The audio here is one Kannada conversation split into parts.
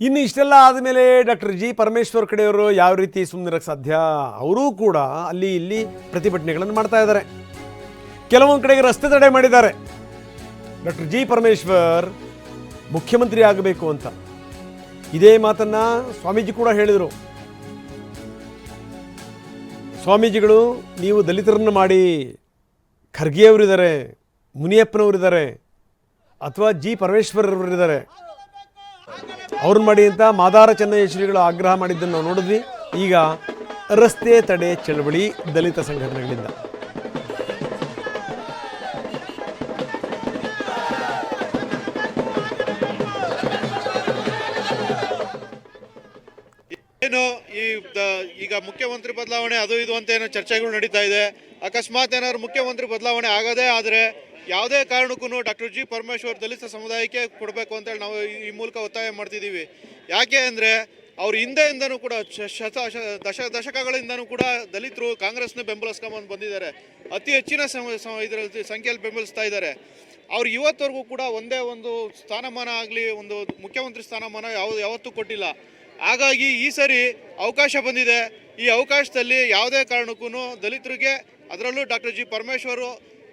ಇನ್ನು ಇಷ್ಟೆಲ್ಲ ಆದಮೇಲೆ ಡಾಕ್ಟರ್ ಜಿ ಪರಮೇಶ್ವರ್ ಕಡೆಯವರು ಯಾವ ರೀತಿ ಸುಮ್ಮನಿರಕ್ಕೆ ಸಾಧ್ಯ? ಅವರೂ ಕೂಡ ಅಲ್ಲಿ ಇಲ್ಲಿ ಪ್ರತಿಭಟನೆಗಳನ್ನು ಮಾಡ್ತಾ ಇದ್ದಾರೆ. ಕೆಲವೊಂದು ಕಡೆಗೆ ರಸ್ತೆ ತಡೆ ಮಾಡಿದ್ದಾರೆ. ಡಾಕ್ಟರ್ ಜಿ ಪರಮೇಶ್ವರ್ ಮುಖ್ಯಮಂತ್ರಿ ಆಗಬೇಕು ಅಂತ ಇದೇ ಮಾತನ್ನ ಸ್ವಾಮೀಜಿ ಕೂಡ ಹೇಳಿದರು. ಸ್ವಾಮೀಜಿಗಳು, ನೀವು ದಲಿತರನ್ನು ಮಾಡಿ, ಖರ್ಗೆಯವರಿದ್ದಾರೆ, ಮುನಿಯಪ್ಪನವರಿದ್ದಾರೆ, ಅಥವಾ ಜಿ ಪರಮೇಶ್ವರ್ ಅವರಿದ್ದಾರೆ, ಅವ್ರನ್ನ ಮಾಡಿ ಅಂತ ಮಾದಾರ ಚೆನ್ನಯ್ಯ ಶ್ರೀಗಳು ಆಗ್ರಹ ಮಾಡಿದ್ದನ್ನು ನಾವು ನೋಡಿದ್ವಿ. ಈಗ ರಸ್ತೆ ತಡೆ ಚಳವಳಿ ದಲಿತ ಸಂಘಟನೆಗಳಿಂದ ಏನು ಈಗ ಮುಖ್ಯಮಂತ್ರಿ ಬದಲಾವಣೆ ಅದು ಇದು ಅಂತ ಏನೋ ಚರ್ಚೆಗಳು ನಡೀತಾ ಇದೆ. ಅಕಸ್ಮಾತ್ ಏನಾದ್ರು ಮುಖ್ಯಮಂತ್ರಿ ಬದಲಾವಣೆ ಆಗದೇ ಆದರೆ ಯಾವುದೇ ಕಾರಣಕ್ಕೂ ಡಾಕ್ಟರ್ ಜಿ ಪರಮೇಶ್ವರ್ ದಲಿತ ಸಮುದಾಯಕ್ಕೆ ಕೊಡಬೇಕು ಅಂತೇಳಿ ನಾವು ಈ ಮೂಲಕ ಒತ್ತಾಯ ಮಾಡ್ತಿದ್ದೀವಿ. ಯಾಕೆ ಅಂದರೆ ಅವ್ರ ಹಿಂದೆಯಿಂದನೂ ಕೂಡ ದಶಕಗಳಿಂದನೂ ಕೂಡ ದಲಿತರು ಕಾಂಗ್ರೆಸ್ನ ಬೆಂಬಲಿಸ್ಕೊಂಬಂದು ಬಂದಿದ್ದಾರೆ. ಅತಿ ಹೆಚ್ಚಿನ ಇದರಲ್ಲಿ ಸಂಖ್ಯೆಯಲ್ಲಿ ಬೆಂಬಲಿಸ್ತಾ ಇದ್ದಾರೆ. ಅವ್ರು ಇವತ್ತವರೆಗೂ ಕೂಡ ಒಂದೇ ಒಂದು ಸ್ಥಾನಮಾನ ಆಗಲಿ, ಒಂದು ಮುಖ್ಯಮಂತ್ರಿ ಸ್ಥಾನಮಾನ ಯಾವತ್ತೂ ಕೊಟ್ಟಿಲ್ಲ. ಹಾಗಾಗಿ ಈ ಸರಿ ಅವಕಾಶ ಬಂದಿದೆ. ಈ ಅವಕಾಶದಲ್ಲಿ ಯಾವುದೇ ಕಾರಣಕ್ಕೂ ದಲಿತರಿಗೆ, ಅದರಲ್ಲೂ ಡಾಕ್ಟರ್ ಜಿ ಪರಮೇಶ್ವರು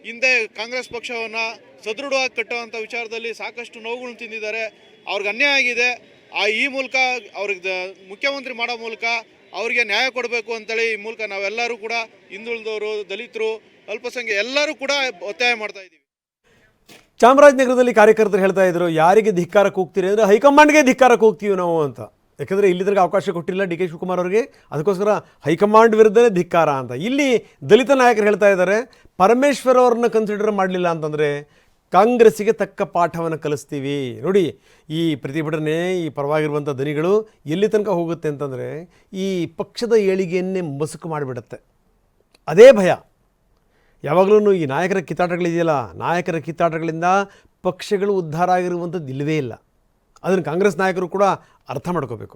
ಹಿಂದೆ ಕಾಂಗ್ರೆಸ್ ಪಕ್ಷವನ್ನು ಸದೃಢವಾಗಿ ಕಟ್ಟುವಂಥ ವಿಚಾರದಲ್ಲಿ ಸಾಕಷ್ಟು ನೋವುಗಳನ್ನು ತಿಂದಿದ್ದಾರೆ. ಅವ್ರಿಗೆ ಅನ್ಯಾಯ ಆಗಿದೆ. ಈ ಮೂಲಕ ಅವ್ರಿಗೆ ಮುಖ್ಯಮಂತ್ರಿ ಮಾಡೋ ಮೂಲಕ ಅವರಿಗೆ ನ್ಯಾಯ ಕೊಡಬೇಕು ಅಂತೇಳಿ ಈ ಮೂಲಕ ನಾವೆಲ್ಲರೂ ಕೂಡ ಹಿಂದುಳಿದವರು, ದಲಿತರು, ಅಲ್ಪಸಂಖ್ಯೆ ಎಲ್ಲರೂ ಕೂಡ ಒತ್ತಾಯ ಮಾಡ್ತಾ ಇದ್ದೀವಿ. ಚಾಮರಾಜನಗರದಲ್ಲಿ ಕಾರ್ಯಕರ್ತರು ಹೇಳ್ತಾ ಇದ್ರು, ಯಾರಿಗೆ ಧಿಕ್ಕಾರಕ್ಕೆ ಹೋಗ್ತೀರಿ ಅಂದರೆ ಹೈಕಮಾಂಡ್ಗೆ ಧಿಕ್ಕಾರಕ್ಕೆ ಹೋಗ್ತೀವಿ ನಾವು ಅಂತ. ಯಾಕಂದರೆ ಇಲ್ಲಿದ್ರಿಗೆ ಅವಕಾಶ ಕೊಟ್ಟಿಲ್ಲ ಡಿ ಕೆ ಶಿವಕುಮಾರ್ ಅವರಿಗೆ, ಅದಕ್ಕೋಸ್ಕರ ಹೈಕಮಾಂಡ್ ವಿರುದ್ಧನೇ ಧಿಕ್ಕಾರ ಅಂತ. ಇಲ್ಲಿ ದಲಿತ ನಾಯಕರು ಹೇಳ್ತಾ ಇದ್ದಾರೆ, ಪರಮೇಶ್ವರ್ ಅವ್ರನ್ನ ಕನ್ಸಿಡರ್ ಮಾಡಲಿಲ್ಲ ಅಂತಂದರೆ ಕಾಂಗ್ರೆಸ್ಸಿಗೆ ತಕ್ಕ ಪಾಠವನ್ನು ಕಲಿಸ್ತೀವಿ. ನೋಡಿ, ಈ ಪ್ರತಿಭಟನೆ, ಈ ಪರವಾಗಿರುವಂಥ ದನಿಗಳು ಎಲ್ಲಿ ತನಕ ಹೋಗುತ್ತೆ ಅಂತಂದರೆ ಈ ಪಕ್ಷದ ಏಳಿಗೆಯನ್ನೇ ಮಸುಕು ಮಾಡಿಬಿಡುತ್ತೆ. ಅದೇ ಭಯ. ಯಾವಾಗಲೂ ಈ ನಾಯಕರ ಕಿತ್ತಾಟಗಳಿದೆಯಲ್ಲ, ನಾಯಕರ ಕಿತ್ತಾಟಗಳಿಂದ ಪಕ್ಷಗಳು ಉದ್ಧಾರ ಆಗಿರುವಂಥದ್ದು ಇಲ್ಲವೇ ಇಲ್ಲ. ಅದನ್ನು ಕಾಂಗ್ರೆಸ್ ನಾಯಕರು ಕೂಡ ಅರ್ಥ ಮಾಡ್ಕೋಬೇಕು.